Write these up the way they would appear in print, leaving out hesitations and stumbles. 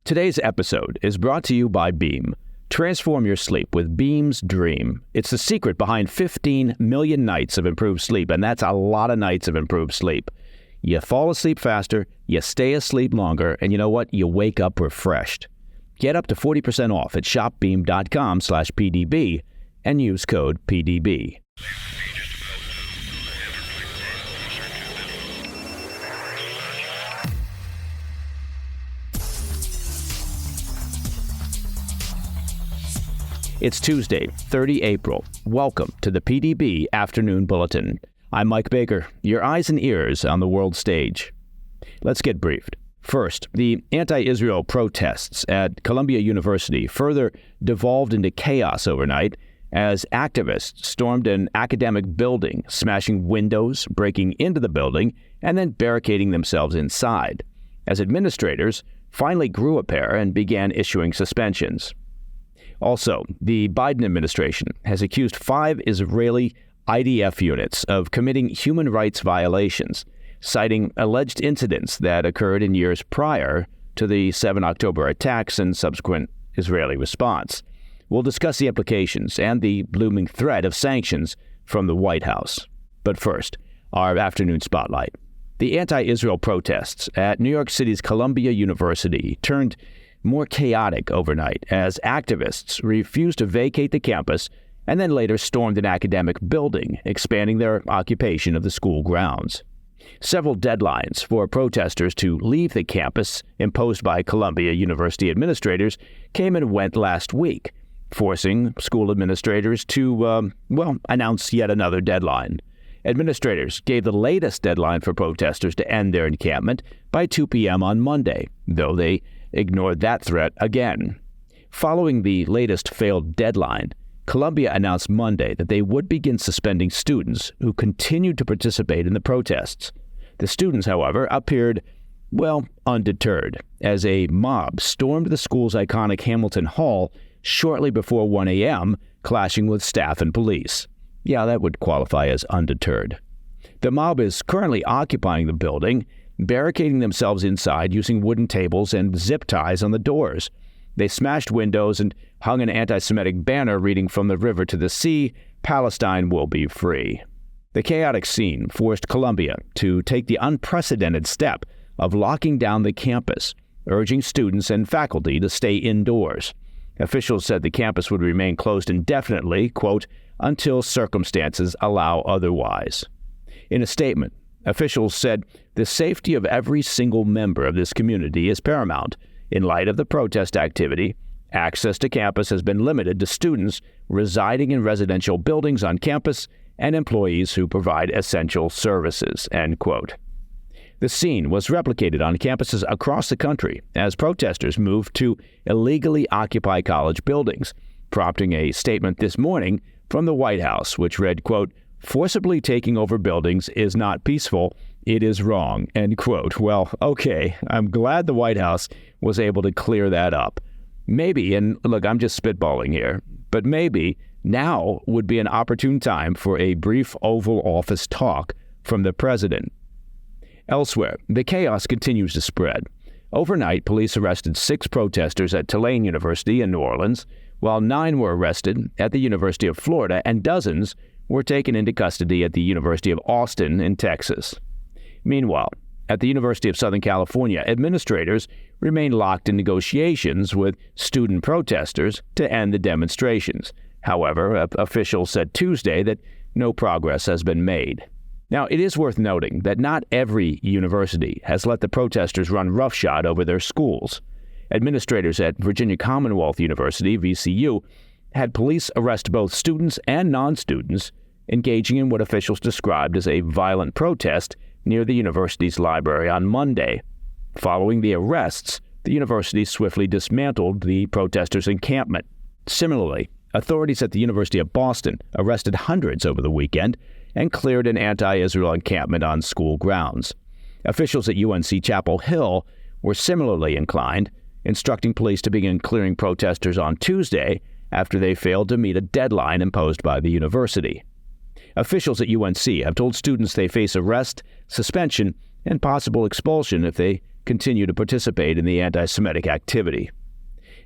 Today's episode is brought to you by Beam. Transform your sleep with Beam's Dream. It's the secret behind 15 million nights of improved sleep, and that's a lot of nights of improved sleep. You fall asleep faster, you stay asleep longer, and you know what? You wake up refreshed. Get up to 40% off at shopbeam.com/PDB and use code PDB. It's Tuesday, 30 April. Welcome to the PDB Afternoon Bulletin. I'm Mike Baker, your eyes and ears on the world stage. Let's get briefed. First, the anti-Israel protests at Columbia University further devolved into chaos overnight as activists stormed an academic building, smashing windows, breaking into the building, and then barricading themselves inside, as administrators finally grew a pair and began issuing suspensions. Also, the Biden administration has accused 5 Israeli IDF units of committing human rights violations, citing alleged incidents that occurred in years prior to the 7 October attacks and subsequent Israeli response. We'll discuss the implications and the looming threat of sanctions from the White House. But first, our afternoon spotlight. The anti-Israel protests at New York City's Columbia University turned more chaotic overnight as activists refused to vacate the campus and then later stormed an academic building, expanding their occupation of the school grounds. Several deadlines for protesters to leave the campus imposed by Columbia University administrators came and went last week, forcing school administrators to, announce yet another deadline. Administrators gave the latest deadline for protesters to end their encampment by 2 p.m. on Monday, though they ignored that threat again. Following the latest failed deadline, Columbia announced Monday that they would begin suspending students who continued to participate in the protests. The students, however, appeared, undeterred, as a mob stormed the school's iconic Hamilton Hall shortly before 1 a.m., clashing with staff and police. Yeah, that would qualify as undeterred. The mob is currently occupying the building, barricading themselves inside using wooden tables and zip ties on the doors. They smashed windows and hung an anti-Semitic banner reading "From the river to the sea, Palestine will be free." The chaotic scene forced Columbia to take the unprecedented step of locking down the campus, urging students and faculty to stay indoors. Officials said the campus would remain closed indefinitely, quote, until circumstances allow otherwise. In a statement, officials said the safety of every single member of this community is paramount. In light of the protest activity, access to campus has been limited to students residing in residential buildings on campus and employees who provide essential services, end quote. The scene was replicated on campuses across the country as protesters moved to illegally occupy college buildings, prompting a statement this morning from the White House, which read, quote, "Forcibly taking over buildings is not peaceful. It is wrong," end quote. Well, okay, I'm glad the White House was able to clear that up. Maybe, and look, I'm just spitballing here, but maybe now would be an opportune time for a brief Oval Office talk from the president. Elsewhere, the chaos continues to spread. Overnight, police arrested 6 protesters at Tulane University in New Orleans, while 9 were arrested at the University of Florida and dozens were taken into custody at the University of Austin in Texas. Meanwhile, at the University of Southern California, administrators remain locked in negotiations with student protesters to end the demonstrations. However, officials said Tuesday that no progress has been made. Now, it is worth noting that not every university has let the protesters run roughshod over their schools. Administrators at Virginia Commonwealth University, VCU, had police arrest both students and non-students engaging in what officials described as a violent protest near the university's library on Monday. Following the arrests, the university swiftly dismantled the protesters' encampment. Similarly, authorities at the University of Boston arrested hundreds over the weekend and cleared an anti-Israel encampment on school grounds. Officials at UNC Chapel Hill were similarly inclined, instructing police to begin clearing protesters on Tuesday after they failed to meet a deadline imposed by the university. Officials at UNC have told students they face arrest, suspension, and possible expulsion if they continue to participate in the anti-Semitic activity.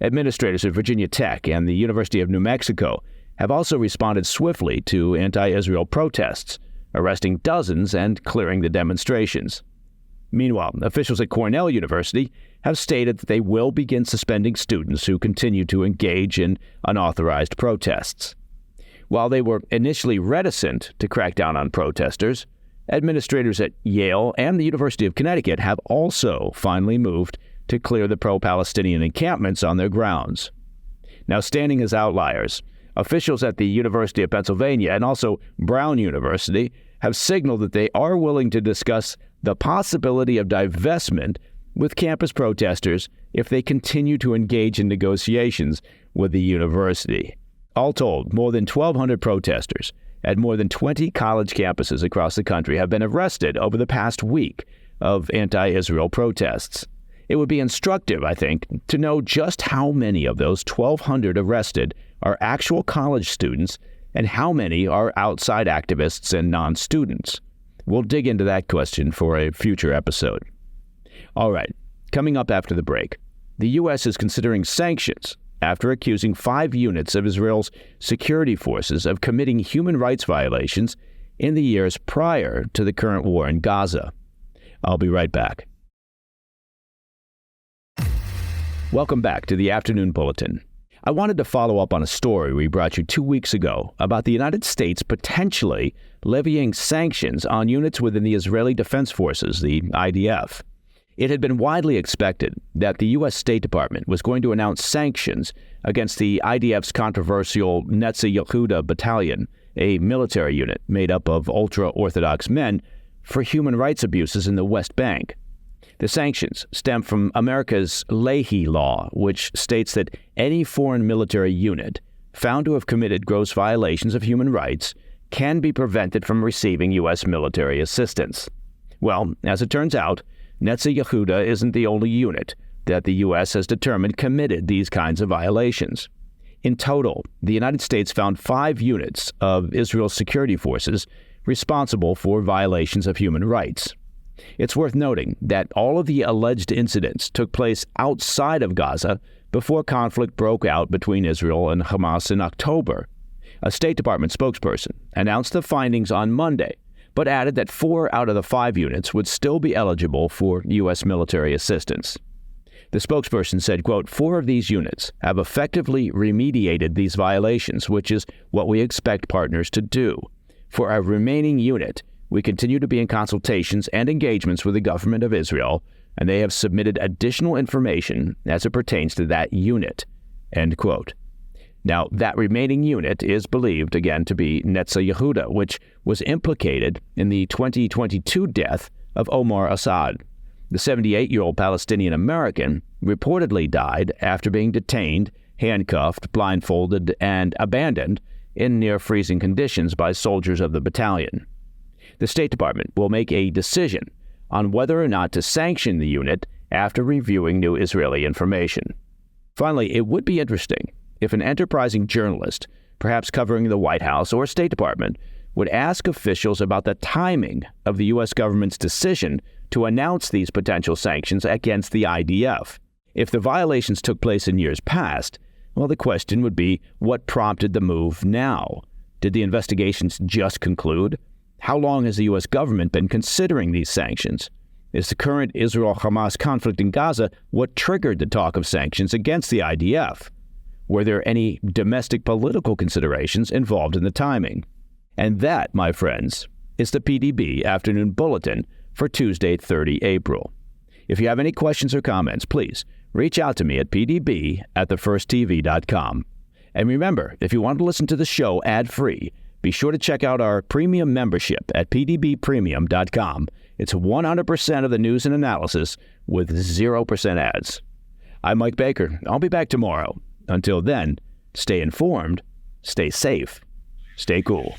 Administrators at Virginia Tech and the University of New Mexico have also responded swiftly to anti-Israel protests, arresting dozens and clearing the demonstrations. Meanwhile, officials at Cornell University have stated that they will begin suspending students who continue to engage in unauthorized protests. While they were initially reticent to crack down on protesters, administrators at Yale and the University of Connecticut have also finally moved to clear the pro-Palestinian encampments on their grounds. Now, standing as outliers, officials at the University of Pennsylvania and also Brown University have signaled that they are willing to discuss the possibility of divestment with campus protesters if they continue to engage in negotiations with the university. All told, more than 1,200 protesters at more than 20 college campuses across the country have been arrested over the past week of anti-Israel protests. It would be instructive, I think, to know just how many of those 1,200 arrested are actual college students and how many are outside activists and non-students. We'll dig into that question for a future episode. All right, coming up after the break, the U.S. is considering sanctions after accusing 5 units of Israel's security forces of committing human rights violations in the years prior to the current war in Gaza. I'll be right back. Welcome back to the Afternoon Bulletin. I wanted to follow up on a story we brought you 2 weeks ago about the United States potentially levying sanctions on units within the Israeli Defense Forces, the IDF. It had been widely expected that the U.S. State Department was going to announce sanctions against the IDF's controversial Netzah Yehuda Battalion, a military unit made up of ultra-Orthodox men, for human rights abuses in the West Bank. The sanctions stem from America's Leahy Law, which states that any foreign military unit found to have committed gross violations of human rights can be prevented from receiving U.S. military assistance. Well, as it turns out, Netzah Yehuda isn't the only unit that the U.S. has determined committed these kinds of violations. In total, the United States found 5 units of Israel's security forces responsible for violations of human rights. It's worth noting that all of the alleged incidents took place outside of Gaza before conflict broke out between Israel and Hamas in October. A State Department spokesperson announced the findings on Monday, but added that 4 out of the 5 units would still be eligible for U.S. military assistance. The spokesperson said, quote, 4 of these units have effectively remediated these violations, which is what we expect partners to do. For our remaining unit, we continue to be in consultations and engagements with the government of Israel, and they have submitted additional information as it pertains to that unit, end quote. Now, that remaining unit is believed, again, to be Netzah Yehuda, which was implicated in the 2022 death of Omar Assad. The 78-year-old Palestinian American reportedly died after being detained, handcuffed, blindfolded, and abandoned in near-freezing conditions by soldiers of the battalion. The State Department will make a decision on whether or not to sanction the unit after reviewing new Israeli information. Finally, it would be interesting if an enterprising journalist, perhaps covering the White House or State Department, would ask officials about the timing of the U.S. government's decision to announce these potential sanctions against the IDF. If the violations took place in years past, well, the question would be, what prompted the move now? Did the investigations just conclude? How long has the U.S. government been considering these sanctions? Is the current Israel-Hamas conflict in Gaza what triggered the talk of sanctions against the IDF? Were there any domestic political considerations involved in the timing? And that, my friends, is the PDB Afternoon Bulletin for Tuesday, 30 April. If you have any questions or comments, please reach out to me at pdb@thefirsttv.com. And remember, if you want to listen to the show ad-free, be sure to check out our premium membership at pdbpremium.com. It's 100% of the news and analysis with 0% ads. I'm Mike Baker. I'll be back tomorrow. Until then, stay informed, stay safe, stay cool.